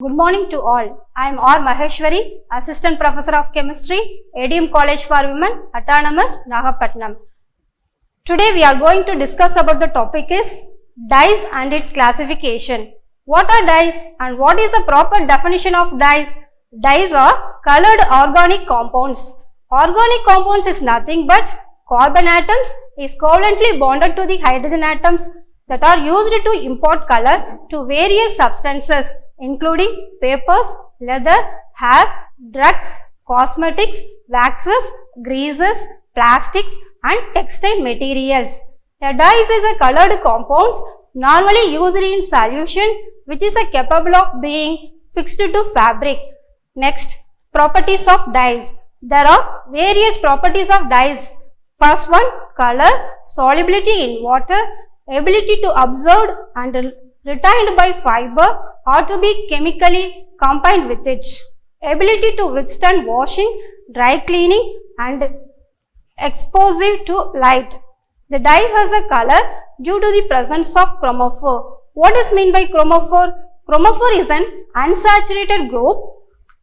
Good morning to all. I am R.Maheswari, Assistant Professor of Chemistry, A.D.M College for Women, Autonomous, Nagapattinam. Today we are going to discuss about the topic is dyes and its classification. What are dyes and what is the proper definition of dyes? Dyes are colored organic compounds. Organic compounds is nothing but carbon atoms is covalently bonded to the hydrogen atoms that are used to impart color to various substances including papers, leather, hair, drugs, cosmetics, waxes, greases, plastics and textile materials. A dye is a colored compounds normally used in solution which is capable of being fixed to fabric. Next, properties of dyes. There are various properties of dyes. First one, color, solubility in water, ability to absorb and retained by fiber or to be chemically combined with it, ability to withstand washing, dry cleaning and exposure to light. The dye has a color due to the presence of chromophore. What is meant by chromophore? Chromophore is an unsaturated group.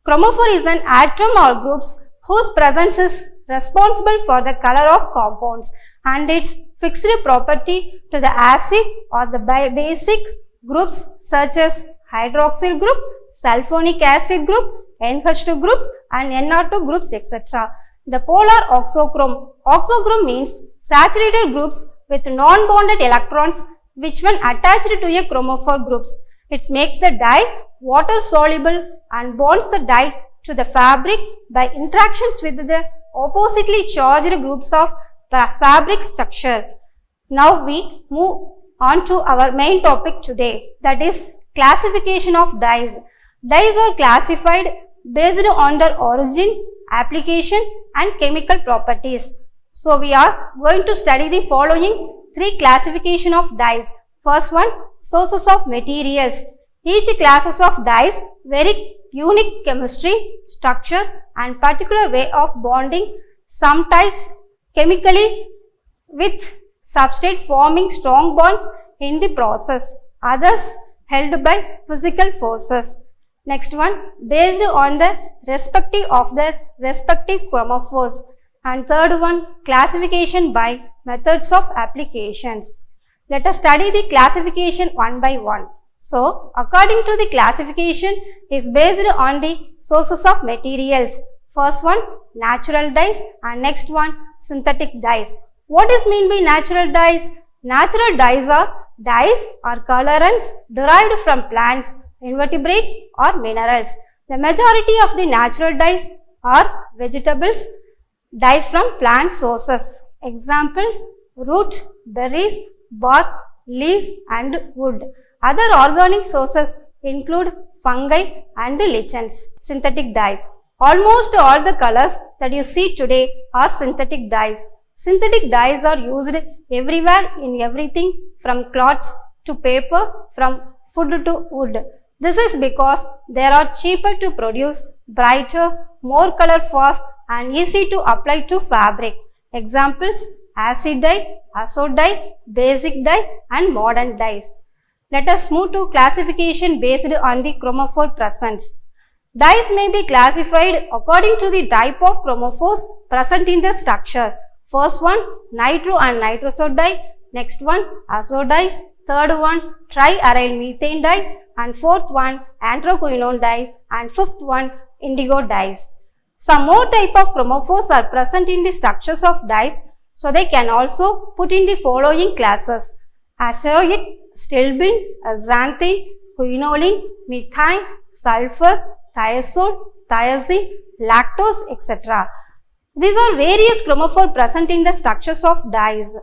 Chromophore is an atom or groups whose presence is responsible for the color of compounds and its fixed property to the acid or the basic groups such as hydroxyl group, sulfonic acid group, NH2 groups and NR2 groups etc. The polar oxochrome. Oxochrome means saturated groups with non-bonded electrons which when attached to a chromophore groups. It makes the dye water soluble and bonds the dye to the fabric by interactions with the oppositely charged groups of fabric structure. Now we move on to our main topic today, that is classification of dyes. Dyes are classified based on their origin, application and chemical properties. So we are going to study the following three classification of dyes. First one, sources of materials. Each classes of dyes very unique chemistry, structure and particular way of bonding, sometimes chemically with substrate forming strong bonds in the process, others held by physical forces. Next one, based on the respective of the respective chromophores. And third one, classification by methods of applications. Let us study the classification one by one. So, according to the classification is based on the sources of materials. First one, natural dyes and next one, synthetic dyes. What is meant by natural dyes? Natural dyes are dyes or colorants derived from plants, invertebrates or minerals. The majority of the natural dyes are vegetables, dyes from plant sources. Examples, root, berries, bark, leaves and wood. Other organic sources include fungi and lichens. Synthetic dyes. Almost all the colors that you see today are synthetic dyes. Synthetic dyes are used everywhere in everything from cloths to paper, from food to wood. This is because they are cheaper to produce, brighter, more color fast and easy to apply to fabric. Examples, acid dye, azo dye, basic dye and modern dyes. Let us move to classification based on the chromophore presence. Dyes may be classified according to the type of chromophores present in the structure. First one, nitro and nitroso dye. Next one, azo dyes. Third one, triaryl methane dyes. And fourth one, anthraquinone dyes. And fifth one, indigo dyes. Some more type of chromophores are present in the structures of dyes. So they can also put in the following classes: azoic, stilbene, xanthine, quinoline, methane, sulfur, thiazole, thiazine, lactose, etc. These are various chromophores present in the structures of dyes.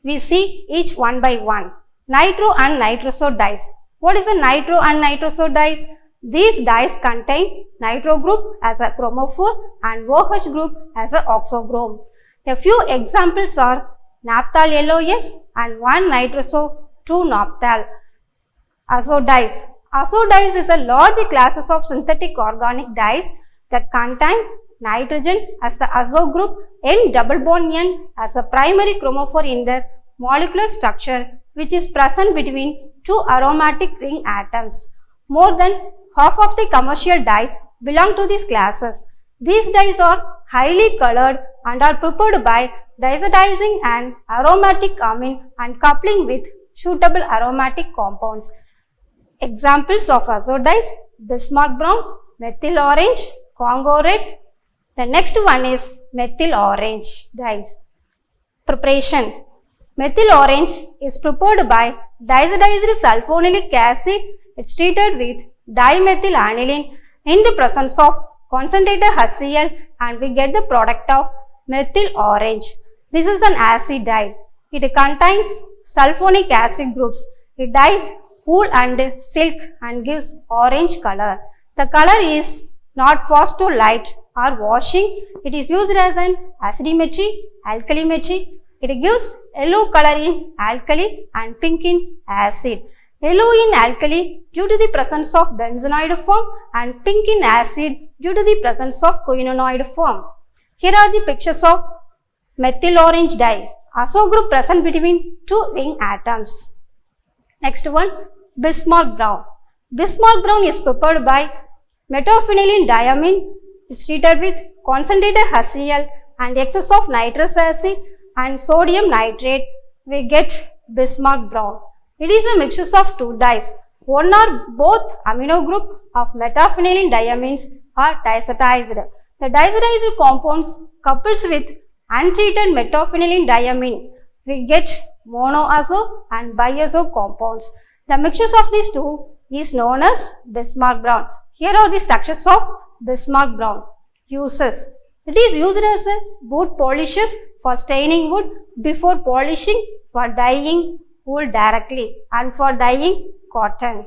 We see each one by one. Nitro and nitroso dyes. What is a nitro and nitroso dyes? These dyes contain nitro group as a chromophore and OH group as a oxochrome. A few examples are naphthol LOS and 1-nitroso 2-naphthol. Azo dyes. Azo dyes is a large classes of synthetic organic dyes that contain nitrogen as the azo group, N double bond N as a primary chromophore in their molecular structure which is present between two aromatic ring atoms. More than half of the commercial dyes belong to these classes. These dyes are highly colored and are prepared by diazotizing an aromatic amine and coupling with suitable aromatic compounds. Examples of azo dyes: Bismarck brown, methyl orange, Congo red. The next one is methyl orange dyes. Preparation: methyl orange is prepared by diazotized sulfonylate acid. It's treated with dimethyl aniline in the presence of concentrated HCl and we get the product of methyl orange. This is an acid dye. It contains sulfonic acid groups. It dyes wool and silk and gives orange color. The color is not fast to light or washing. It is used as an acidimetry, alkalimetry. It gives yellow color in alkali and pink in acid. Yellow in alkali due to the presence of benzenoid form and pink in acid due to the presence of quinonoid form. Here are the pictures of methyl orange dye. Azo group present between two ring atoms. Next one, Bismarck brown. Bismarck brown is prepared by metaphenyl diamine. It's treated with concentrated HCl and excess of nitrous acid and sodium nitrate. We get Bismarck brown. It is a mixture of two dyes. One or both amino group of metaphenyl diamines are diazotized. The diazotized compounds couples with untreated metaphenyl diamine. We get monoazo and biazo compounds. The mixtures of these two is known as Bismarck brown. Here are the structures of Bismarck brown. Uses: it is used as a wood polishes for staining wood before polishing, for dyeing wool directly and for dyeing cotton.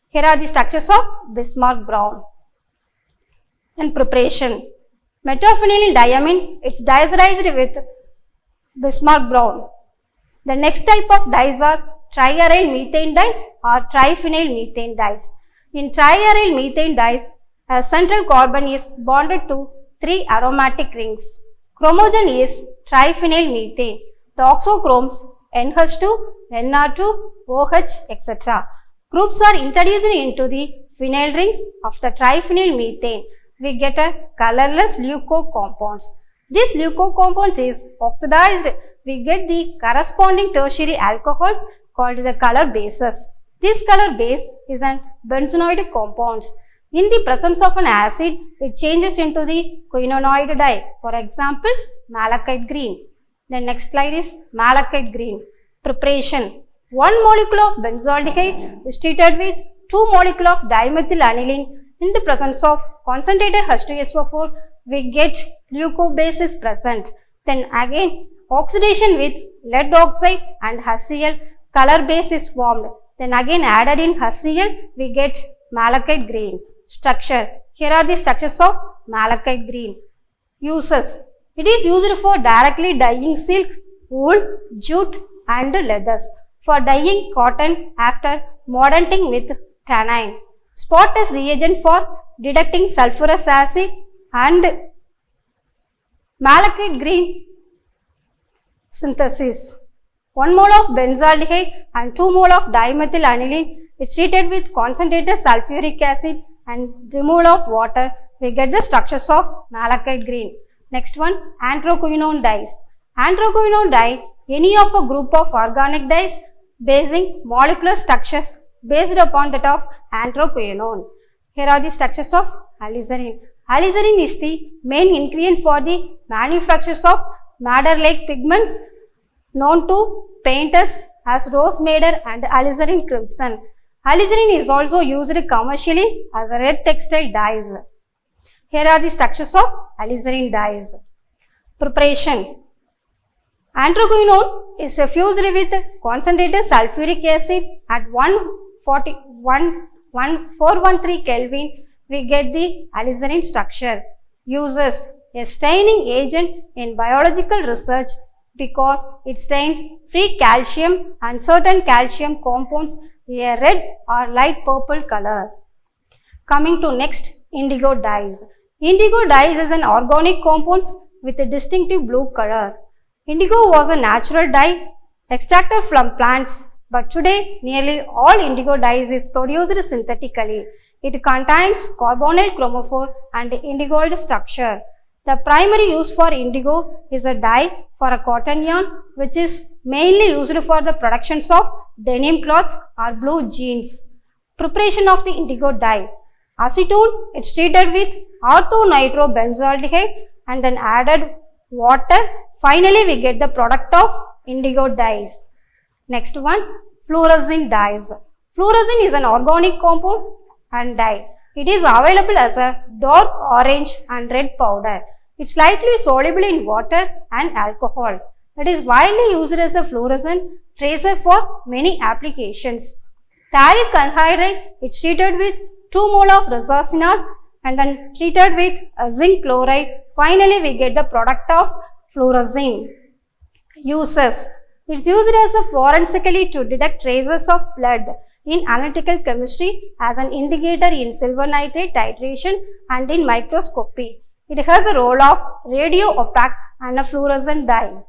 Here are the structures of Bismarck brown. And preparation: metaphenyl diamine, it's diazotized with Bismarck brown. The next type of dyes are triaryl methane dyes or triphenyl methane dyes. In triaryl methane dyes, a central carbon is bonded to 3 aromatic rings. Chromogen is triphenyl methane. The oxochromes NH2, NR2, OH, etc. Groups are introduced into the phenyl rings of the triphenyl methane. We get a colorless leuco compounds. This leuco compounds is oxidized. We get the corresponding tertiary alcohols called the color bases. This color base is an benzenoid compounds. In the presence of an acid, it changes into the quinonoid dye. For examples, malachite green. The next slide is malachite green. Preparation: 1 molecule of benzaldehyde is treated with 2 molecule of dimethyl aniline. In the presence of concentrated H2SO4, we get leucobase is present. Then again, oxidation with lead oxide and HCl, color base is formed. Then again added in HCl, we get malachite green. Structure: here are the structures of malachite green. Uses: it is used for directly dyeing silk, wool, jute and leathers. For dyeing cotton after mordanting with tannin. Spot test reagent for detecting sulfurous acid and malachite green synthesis. 1 mole of benzaldehyde and 2 mole of dimethyl aniline is treated with concentrated sulfuric acid and removal of water. We get the structures of malachite green. Next one, anthraquinone dyes. Anthraquinone dye, any of a group of organic dyes basing molecular structures based upon that of anthraquinone. Here are the structures of alizarin. Alizarin is the main ingredient for the manufactures of madder-like pigments known to painters as rose madder and alizarin crimson. Alizarin is also used commercially as a red textile dyes. Here are the structures of alizarin dyes. Preparation: anthraquinone is fused with concentrated sulfuric acid at 413 Kelvin. We get the alizarin structure. Uses: a staining agent in biological research because it stains free calcium and certain calcium compounds a red or light purple color. Coming to next, indigo dyes. Indigo dyes is an organic compound with a distinctive blue color. Indigo was a natural dye extracted from plants, but today nearly all indigo dyes is produced synthetically. It contains carbonyl chromophore and indigoid structure. The primary use for indigo is a dye for a cotton yarn, which is mainly used for the productions of denim cloth or blue jeans. Preparation of the indigo dye. Acetone, it's treated with orthonitrophenolaldehyde and then added water. Finally, we get the product of indigo dyes. Next one, fluorescein dyes. Fluorescein is an organic compound and dye. It is available as a dark orange and red powder. It's slightly soluble in water and alcohol. It is widely used as a fluorescent tracer for many applications. Thallic anhydride is treated with 2 mole of resacinol and then treated with zinc chloride. Finally, we get the product of fluorescein. Uses. It's used as a forensically to detect traces of blood in analytical chemistry as an indicator in silver nitrate titration and in microscopy. It has a role of radio opaque and a fluorescent dye.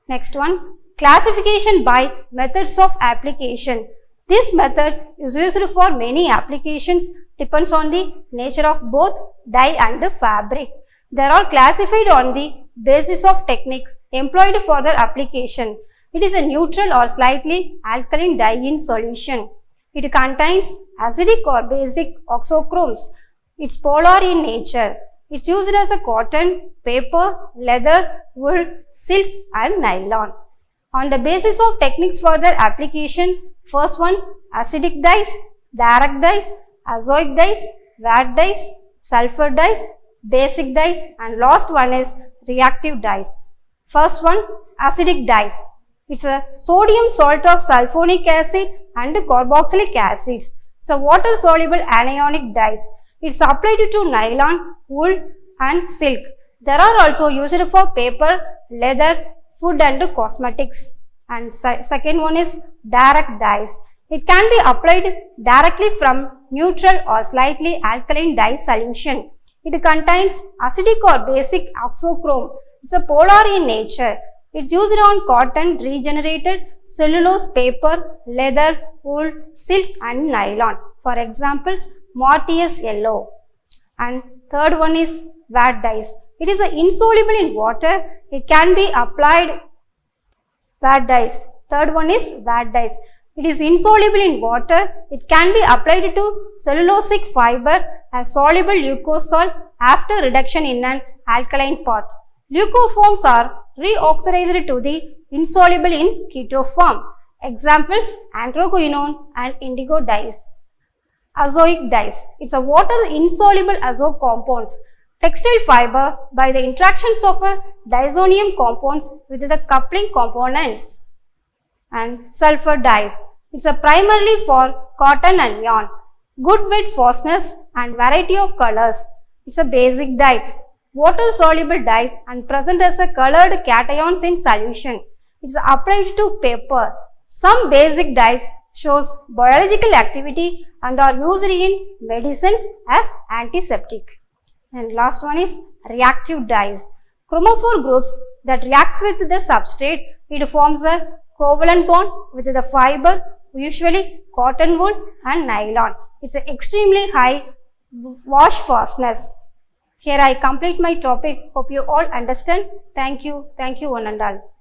Next one, classification by methods of application. These methods is used for many applications, depends on the nature of both dye and the fabric. They are all classified on the basis of techniques employed for their application. It is a neutral or slightly alkaline dye in solution. It contains acidic or basic oxochromes. It's polar in nature. It's used as a cotton, paper, leather, wool, silk and nylon. On the basis of techniques for their application, first one, acidic dyes, direct dyes, azoic dyes, vat dyes, sulfur dyes, basic dyes and last one is reactive dyes. First one, acidic dyes. It's a sodium salt of sulfonic acid and carboxylic acids. It's a water soluble anionic dyes. It's applied to nylon, wool and silk. There are also used for paper, leather, food and cosmetics. And second one is direct dyes. It can be applied directly from neutral or slightly alkaline dye solution. It contains acidic or basic oxochrome. It's a polar in nature. It's used on cotton, regenerated, cellulose, paper, leather, wool, silk and nylon. For examples, Mortius yellow. And third one is vat dyes. It is insoluble in water. It can be applied vat dyes. Third one is vat dyes. It is insoluble in water. It can be applied to cellulosic fiber as soluble leucosols after reduction in an alkaline path. Leucoforms are reoxidized to the insoluble in keto form. Examples, anthraquinone and indigo dyes. Azoic dyes. It's a water insoluble azo compounds. Textile fiber by the interactions of a diazonium compounds with the coupling components. And sulfur dyes. It's a primarily for cotton and yarn. Good wet fastness and variety of colors. It's a basic dyes. Water soluble dyes and present as a colored cations in solution. It's applied to paper. Some basic dyes shows biological activity and are used in medicines as antiseptic. And last one is reactive dyes. Chromophore groups that reacts with the substrate. It forms a covalent bond with the fiber, usually cotton wool and nylon. It's an extremely high wash fastness. Here I complete my topic. Hope you all understand. Thank you one and all.